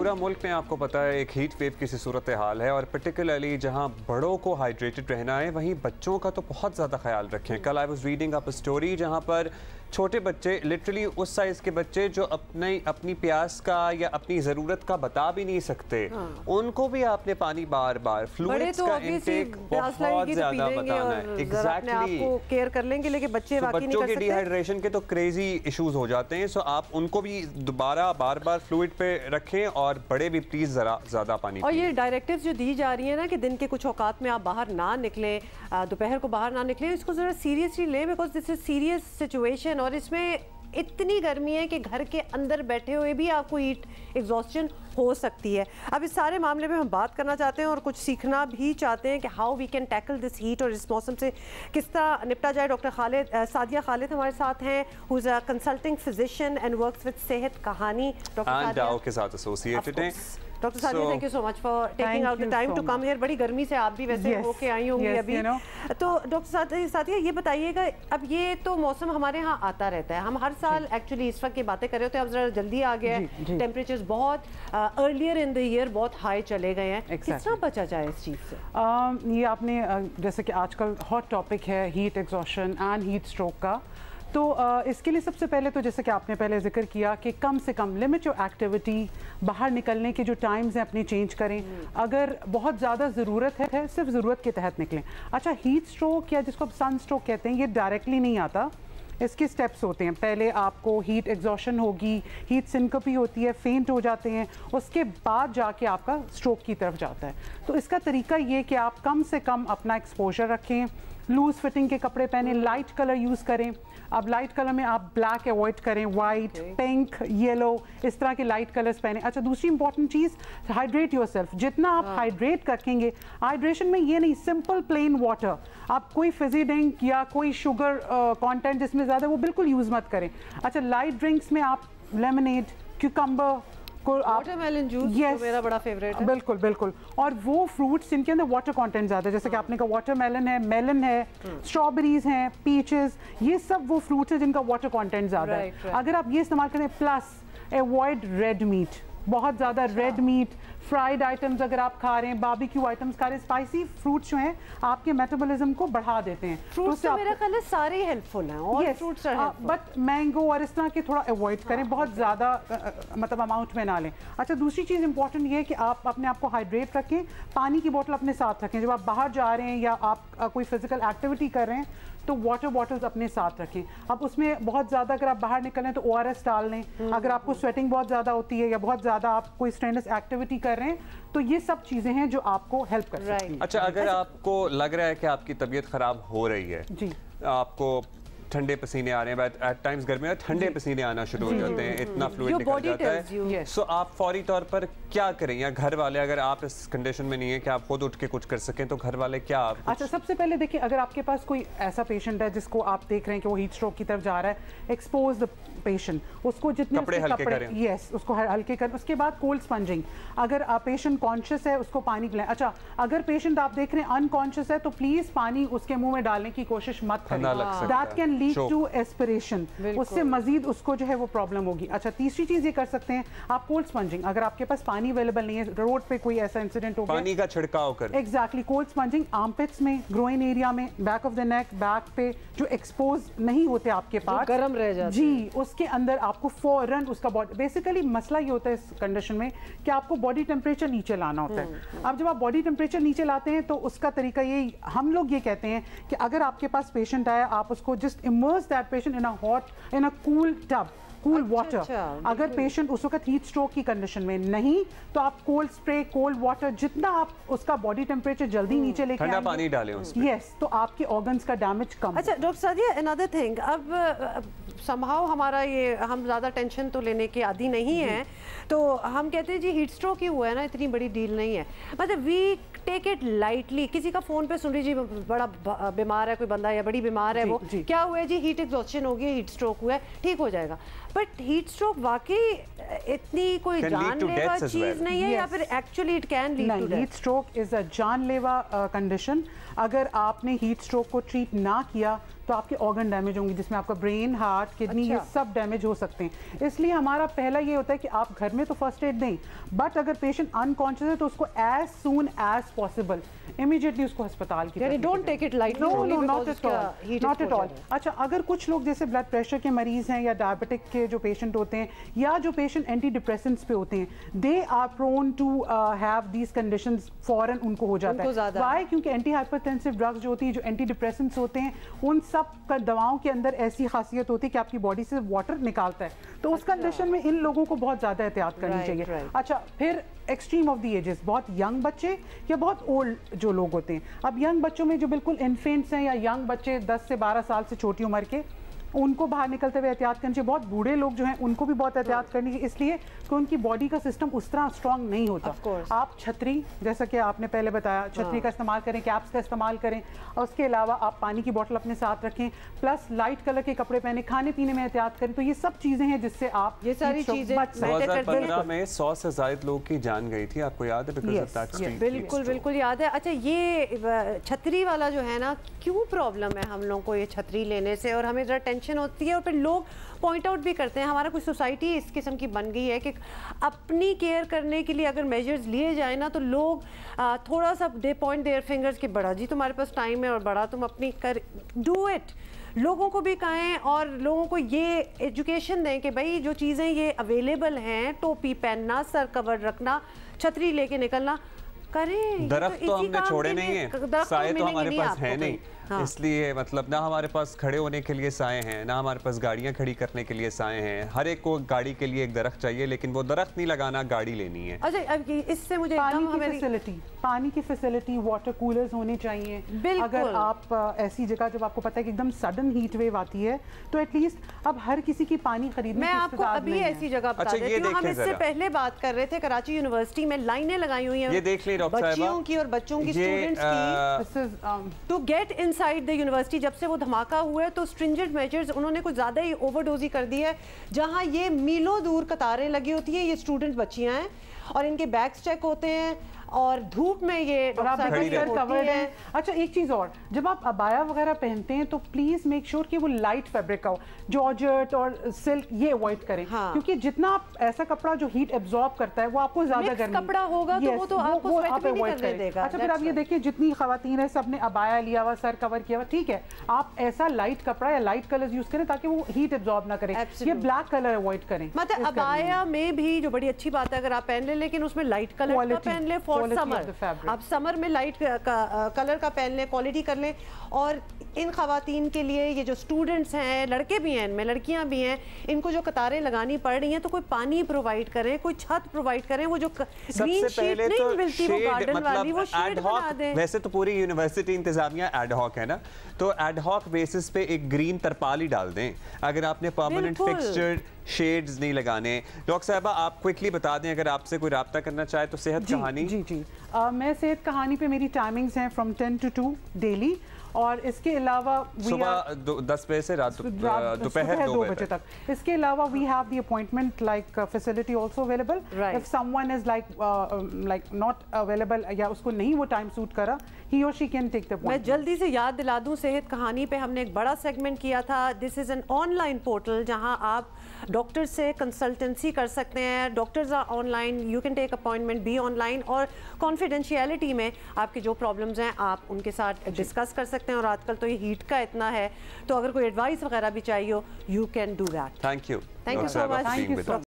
पूरा मुल्क में आपको पता है एक हीट वेव की सी सूरत हाल है और पर्टिकुलरली जहां बड़ों को हाइड्रेटेड रहना है वहीं बच्चों का तो बहुत ज़्यादा ख्याल रखें। कल I was reading up story जहां पर छोटे बच्चे लिटरली उस साइज़ के बच्चे जो अपनी प्यास का या अपनी ज़रूरत का बता भी नहीं सकते, उनको भी आपने पानी बार बार फ्लूइड्स का इंटेक बहुत ज़्यादा बताना है। एग्जैक्टली केयर कर लेंगे, लेकिन बच्चे बच्चों के डिहाइड्रेशन के तो क्रेजी इश्यूज हो जाते हैं। सो आप उनको भी दोबारा बार बार फ्लूइड पे रखें और बड़े भी प्लीज जरा ज़्यादा पानी और ये डायरेक्टिव्स जो दी जा रही है ना कि दिन के कुछ औकात में आप बाहर ना निकलें, दोपहर को बाहर ना निकलें, इसको ज़रा सीरियसली लें because this is serious situation. और इसमें इतनी गर्मी है कि घर के अंदर बैठे हुए भी आपको हीट एग्जॉस्शन हो सकती है। अब इस सारे मामले में हम बात करना चाहते हैं और कुछ सीखना भी चाहते हैं कि how we can tackle this heat और इस मौसम से किस तरह निपटा जाए। डॉक्टर सादिया खालिद हमारे साथ हैं, who is a consulting physician and works with Sehat Kahani. Doctor के साथ एसोसिएटेड हैं। Doctor Sadia, thank you so much for taking out the time to come here. बड़ी गर्मी से आप भी वैसे होके आई होंगी अभी। तो डॉक्टर सादिया ये बताइएगा, अब ये तो मौसम हमारे यहाँ आता रहता है, हम हर साल एक्चुअली इस वक्त की बातें कर रहे होते हैं, अब जरा जल्दी आ गया है, टेम्परेचर्स बहुत अर्लियर इन द ईयर बहुत हाई चले गए हैं। किस तरह बचा जाए इस चीज़ से? ये आपने जैसे कि आजकल हॉट टॉपिक है heat exhaustion and heat stroke का, तो इसके लिए सबसे पहले तो जैसे कि आपने पहले जिक्र किया कि कम से कम लिमिट योर एक्टिविटी, बाहर निकलने के जो टाइम्स हैं अपनी चेंज करें। अगर बहुत ज़्यादा ज़रूरत है सिर्फ ज़रूरत के तहत निकलें। अच्छा, हीट स्ट्रोक या जिसको सन स्ट्रोक कहते हैं, ये डायरेक्टली नहीं आता, इसके स्टेप्स होते हैं। पहले आपको हीट एग्जॉशन होगी, हीट सिंकपी होती है, फेंट हो जाते हैं, उसके बाद जाके आपका स्ट्रोक की तरफ जाता है। तो इसका तरीका ये कि आप कम से कम अपना एक्सपोजर रखें, लूज फिटिंग के कपड़े पहने, लाइट कलर यूज़ करें। अब लाइट कलर में आप ब्लैक अवॉइड करें, वाइट, पिंक, येलो, इस तरह के लाइट कलर्स पहने। अच्छा, दूसरी इंपॉर्टेंट चीज़, हाइड्रेट योरसेल्फ। जितना आप हाइड्रेट रखेंगे, हाइड्रेशन में ये नहीं सिंपल प्लेन वाटर, आप कोई फिजी ड्रिंक या कोई शुगर कंटेंट जिसमें ज़्यादा वो बिल्कुल यूज़ मत करें। अच्छा, लाइट ड्रिंक्स में आप लेमनेड, क्यूकम्बर, वाटरमेलन जूस तो मेरा बड़ा फेवरेट है। बिल्कुल बिल्कुल। और वो फ्रूट्स जिनके अंदर वाटर कंटेंट ज़्यादा है, जैसे कि आपने कहा वाटरमेलन है, मेलन है, स्ट्रॉबेरीज हैं, पीचेस, ये सब वो फ्रूट्स हैं जिनका वाटर कंटेंट ज़्यादा है। अगर आप ये इस्तेमाल करें, प्लस अवॉइड रेड मीट, बहुत ज़्यादा रेड मीट, फ्राइड आइटम्स अगर आप खा रहे हैं, बारबेक्यू आइटम्स खा रहे हैं, स्पाइसी फ्रूट्स जो हैं आपके मेटाबॉलिज्म को बढ़ा देते हैं। फ्रूट्स तो मेरा ख्याल है सारे हेल्पफुल हैं और fruits are helpful, but mango और इस तरह के थोड़ा अवॉइड करें, बहुत ज़्यादा मतलब अमाउंट में ना लें। अच्छा, दूसरी चीज़ इंपॉर्टेंट ये है कि आप अपने आप को हाइड्रेट रखें, पानी की बोतल अपने साथ रखें। जब आप बाहर जा रहे हैं या आप कोई फिजिकल एक्टिविटी कर रहे हैं तो वाटर बॉटल्स अपने साथ रखें। अब उसमें बहुत ज़्यादा अगर आप बाहर निकलें तो ORS डाल लें। अगर आपको स्वेटिंग बहुत ज़्यादा होती है या बहुत ज़्यादा आप कोई स्ट्रेनस एक्टिविटी कर रहे हैं तो ये सब चीज़ें हैं जो आपको हेल्प कर सकती हैं। अच्छा, अगर आपको लग रहा है कि आपकी तबीयत ख़राब हो रही है, जी, आपको ठंडे पसीने आ रहे हैं, एट टाइम्स गर्मी में ठंडे पसीने आना शुरू हो जाते हैं, इतना फ्लूइड निकल जाता है, सो आप फौरी तौर पर क्या करें? या घर वाले, अगर आप इस कंडीशन में नहीं है कि आप खुद उठ के कुछ कर सकें, तो घर वाले क्या अच्छा, सबसे पहले देखिए, अगर आपके पास कोई ऐसा पेशेंट है जिसको आप देख रहे हैं कि वो हीट स्ट्रोक की तरफ जा रहा है, एक्सपोज द पेशेंट, उसको जितने कपड़े हल्के करें, यस, उसको हल्के करें। उसके बाद कोल्ड स्पंजिंग, अगर पेशेंट कॉन्शियस है उसको पानी पिलाएं। अच्छा, अगर पेशेंट आप देख रहे हैं अनकॉन्शियस है तो प्लीज पानी उसके मुंह में डालने की कोशिश मत करें, that can lead to aspiration, उससे मजीद उसको जो है वो प्रॉब्लम होगी। अच्छा, तीसरी चीज ये कर सकते हैं आप कोल्ड स्पंजिंग, अगर आपके पास पानी अवेलेबल नहीं है, रोड पे कोई ऐसा इंसिडेंट हो गया, पानी का छिड़काव करें। एग्जैक्टली, कोल्ड स्पंजिंग आर्मपिट्स में, ग्रोइन एरिया में, back of the neck, back पे जो एक्सपोज नहीं होते आपके पास, गर्म रह जाते जी, उसके अंदर आपको फौरन उसका बॉडी, बेसिकली मसला ये होता है इस कंडीशन में कि आपको बॉडी टेम्परेचर नीचे लाना होता है। अब जब आप बॉडी टेम्परेचर नीचे लाते हैं तो उसका तरीका ये, हम लोग ये कहते हैं कि अगर आपके पास पेशेंट आया, आप उसको just immerse that patient in a cool tub, cool water. अगर पेशेंट उस वक्त हीट स्ट्रोक की कंडीशन में नहीं तो आप कोल्ड स्प्रे, कोल्ड वाटर, जितना आप उसका बॉडी टेम्परेचर जल्दी नीचे लेके ठंडा पानी डालें उसमें, यस, तो आपके ऑर्गन्स का डैमेज कम। अच्छा डॉक्टर सादिया, अनदर थिंग, अब समहाउ हमारा ये, हम ज़्यादा टेंशन तो लेने के आदी नहीं है, तो हम कहते हैं जी हीट स्ट्रोक ही हुआ है ना, इतनी बड़ी डील नहीं है, मतलब वी टेक इट लाइटली। किसी का फ़ोन पे सुन रही जी बड़ा बीमार है कोई बंदा या बड़ी बीमार है, वो क्या हुआ है जी, हीट एग्जॉस्शन हो गई, हीट स्ट्रोक हुआ है, ठीक हो जाएगा। बट हीट स्ट्रोक वाकई इतनी कोई जानलेवा चीज़ नहीं है, या फिर actually it can lead to death? Heat stroke is a जानलेवा कंडीशन। अगर आपने हीट स्ट्रोक को ट्रीट ना किया तो आपके ऑर्गन डैमेज होंगे, जिसमें आपका ब्रेन, हार्ट, किडनी, ये सब डैमेज हो सकते हैं। इसलिए हमारा पहला ये होता है कि आप घर में तो फर्स्ट एड दें, बट अगर पेशेंट अनकॉन्शियस है तो उसको as soon as possible immediately उसको अस्पताल की, don't take it lightly. No no, not at all. अच्छा, अगर कुछ लोग जैसे ब्लड प्रेशर के मरीज हैं या डायबिटिक के जो पेशेंट होते हैं या जो पेशेंट एंटी डिप्रेसेंट्स पे होते हैं, they are prone to have these conditions, फौरन उनको हो जाता है। वाई? क्योंकि एंटी हाइपरटेंसिव ड्रग्स जो होती है, जो एंटी डिप्रेसेंट्स होते हैं, उन सब का दवाओं के अंदर ऐसी खासियत होती है कि आपकी बॉडी से वाटर निकालता है, तो उस कंडीशन में इन लोगों को बहुत ज़्यादा एहतियात करनी चाहिए। अच्छा, फिर एक्सट्रीम ऑफ द एजेस, बहुत यंग बच्चे या बहुत ओल्ड जो लोग होते हैं। अब यंग बच्चों में जो बिल्कुल इन्फेंट्स हैं या यंग बच्चे 10 से 12 साल से छोटी उम्र के, उनको बाहर निकलते हुए एहतियात करनी चाहिए। बहुत बूढ़े लोग जो हैं उनको भी बहुत एहतियात करनी चाहिए, इसलिए कि उनकी बॉडी का सिस्टम उस तरह स्ट्रांग नहीं होता। आप छतरी, जैसा कि आपने पहले बताया, छतरी का इस्तेमाल करें, कैप्स का इस्तेमाल करें, और उसके अलावा आप पानी की बोतल अपने साथ रखें, प्लस लाइट कलर के कपड़े पहने, खाने पीने में एहतियात करें। तो ये सब चीज़ें हैं जिससे आप ये सारी चीज़ें 2015 में 100 से ज़्यादा लोगों की जान गई थी, आपको याद है? बिल्कुल बिल्कुल याद है। अच्छा, ये छतरी वाला जो है ना, क्यों प्रॉब्लम है हम लोगों को ये छतरी लेने से, और हमें ज़रा टेंशन होती है, और फिर लोग पॉइंट आउट भी करते हैं। हमारा कुछ सोसाइटी इस किस्म की बन गई है कि अपनी केयर करने के लिए अगर मेजर्स लिए जाए ना, तो लोग थोड़ा सा दे पॉइंट देयर फिंगर्स कि बड़ा जी तुम्हारे पास टाइम है और बड़ा तुम अपनी कर डू इट। लोगों को भी कहें और लोगों को ये एजुकेशन दें कि भाई जो चीज़ें ये अवेलेबल हैं, टोपी पहनना, सर कवर रखना, छतरी लेके निकलना, करें। दरख्त तो हमने छोड़े नहीं है, साए तो हमारे पास है नहीं। हाँ। इसलिए मतलब ना हमारे पास खड़े होने के लिए साए हैं, ना हमारे पास गाड़ियां खड़ी करने के लिए साए हैं। हर एक को गाड़ी के लिए एक दरख्त चाहिए, लेकिन वो दरख्त नहीं लगाना, गाड़ी लेनी है। अच्छा, अब इससे मुझे पानी की फैसिलिटी, वाटर कूलर्स होने चाहिए। अगर आप ऐसी जगह, जब आपको पता है कि एकदम सडन हीट वेव आती है, तो एटलीस्ट अब हर किसी की पानी खरीदने मैं आपको अभी ऐसी जगह बता देती हूं। हम इससे पहले बात कर रहे थे, कराची यूनिवर्सिटी में लाइनें लगाई हुई हैं, ये देख लें डॉक्टर साहिबा, बच्चियों की और बच्चों की, स्टूडेंट्स की, to get inside the university. जब से वो धमाका हुआ है तो स्ट्रिंजेंट मेजर्स उन्होंने कुछ ज्यादा ही ओवरडोजी कर दी है। जहां ये मीलों दूर कतारें लगी होती है, ये स्टूडेंट बच्चियां हैं और इनके बैग्स चेक होते हैं और धूप में ये कवर्ड है। अच्छा, एक चीज और, जब आप अबाया वगैरह पहनते हैं तो प्लीज मेक श्योर कि वो लाइट फैब्रिक का हो, जॉर्जेट और सिल्क ये अवॉइड करें। हाँ। क्योंकि जितना आप ऐसा कपड़ा जो हीट एब्जॉर्ब करता है वो आपको ज्यादा गर्मी कपड़ा होगा तो वो तो आपको स्वेट भी नहीं करने देगा। अच्छा, फिर आप ये देखिए, जितनी खवातीन है सबने अबाया लिया हुआ, सर कवर किया हुआ, ठीक है, आप ऐसा लाइट कपड़ा या लाइट कलर्स यूज करें ताकि वो हीट एब्जॉर्ब ना करे। ये ब्लैक कलर अवॉइड करें। मतलब अबाया में भी जो बड़ी अच्छी बात है अगर आप पहन ले, लेकिन उसमें लाइट कलर का पहन ले फॉर समर। आप समर में लाइट कलर का पहन लें, क्वालिटी कर लें। और इन खवातीन के लिए, ये जो स्टूडेंट्स हैं, लड़के भी हैं इनमें, लड़कियां भी हैं, इनको जो कतारें लगानी पड़ रही हैं, तो कोई पानी प्रोवाइड करें, कोई छत प्रोवाइड करें। वो जो ग्रीन शीट नहीं मिलती वो गार्डन वाली, वो शेड बना दें। वैसे तो पूरी यूनिवर्सिटी इंतजामिया एड हॉक है ना, तो एड हॉक बेसिस पे एक ग्रीन तरपाल ही डाल दें। अगर आपने परमानेंट फिक्सचर शेड्स नहीं लगाने। डॉक्टर साहिबा, आप क्विकली बता दें अगर आपसे कोई रब्ता करना चाहे तो सेहत कहानी। जी मैं सेहत कहानी पे मेरी टाइमिंग्स हैं फ्रॉम 10 to 2 डेली, और इसके अलावा सुबह 10 बजे से रात दोपहर 2 बजे तक। इसके अलावा we have the appointment like facility also available. If someone is like not available या उसको नहीं वो टाइम सूट करा, he or she can take the appointment। मैं जल्दी से याद दिला दूं, सेहत कहानी पे हमने एक बड़ा सेगमेंट किया था। This is an online portal जहां आप डॉक्टर से कंसल्टेंसी कर सकते हैं। Doctors are online, you can take appointment, be online, और कॉन्फिडेंशियलिटी में आपके जो प्रॉब्लम्स हैं आप उनके साथ डिस्कस कर सकते हैं। और आजकल तो ये हीट का इतना है, तो अगर कोई एडवाइस वगैरह भी चाहिए हो, you can do that. Thank you so much.